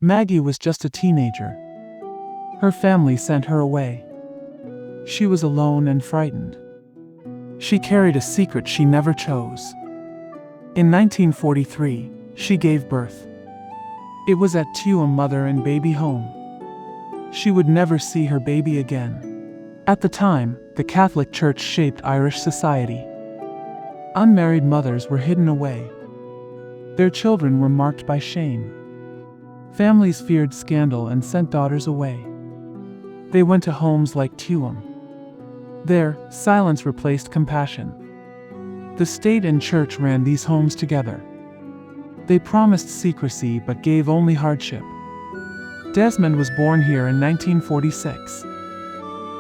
Maggie was just a teenager. Her family sent her away. She was alone and frightened. She carried a secret she never chose. In 1943, she gave birth. It was at Tuam Mother and Baby Home. She would never see her baby again. At the time, the Catholic Church shaped Irish society. Unmarried mothers were hidden away. Their children were marked by shame. Families feared scandal and sent daughters away. They went to homes like Tuam. There, silence replaced compassion. The state and church ran these homes together. They promised secrecy but gave only hardship. Desmond was born here in 1946.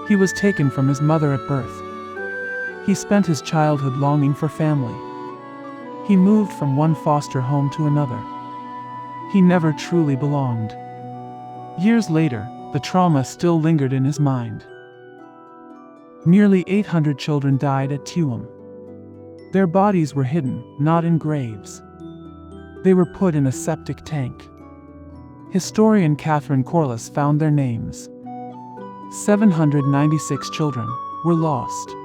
He was taken from his mother at birth. He spent his childhood longing for family. He moved from one foster home to another. He never truly belonged. Years later, the trauma still lingered in his mind. Nearly 800 children died at Tuam. Their bodies were hidden, not in graves. They were put in a septic tank. Historian Catherine Corless found their names. 796 children were lost.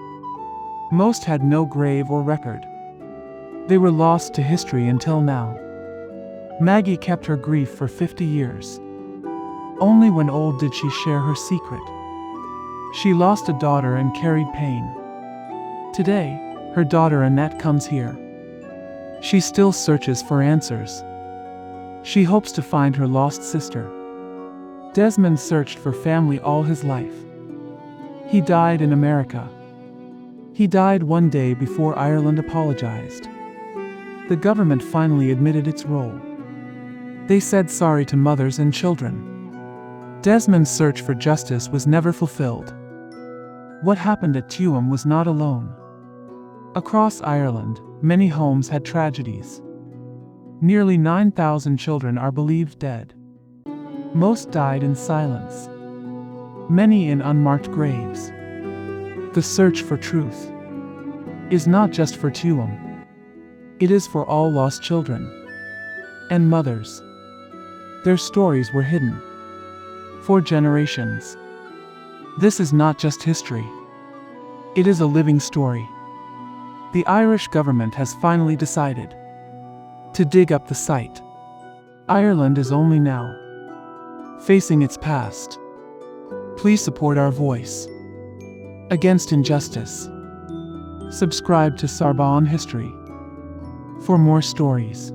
Most had no grave or record. They were lost to history until now. Maggie kept her grief for 50 years. Only when old did she share her secret. She lost a daughter and carried pain. Today, her daughter Annette comes here. She still searches for answers. She hopes to find her lost sister. Desmond searched for family all his life. He died in America. He died one day before Ireland apologized. The government finally admitted its role. They said sorry to mothers and children. Desmond's search for justice was never fulfilled. What happened at Tuam was not alone. Across Ireland, many homes had tragedies. Nearly 9,000 children are believed dead. Most died in silence. Many in unmarked graves. The search for truth is not just for Tuam. It is for all lost children and mothers. Their stories were hidden for generations. This is not just history. It is a living story. The Irish government has finally decided to dig up the site. Ireland is only now facing its past. Please support our voice against injustice. Subscribe to Sarbon History for more stories.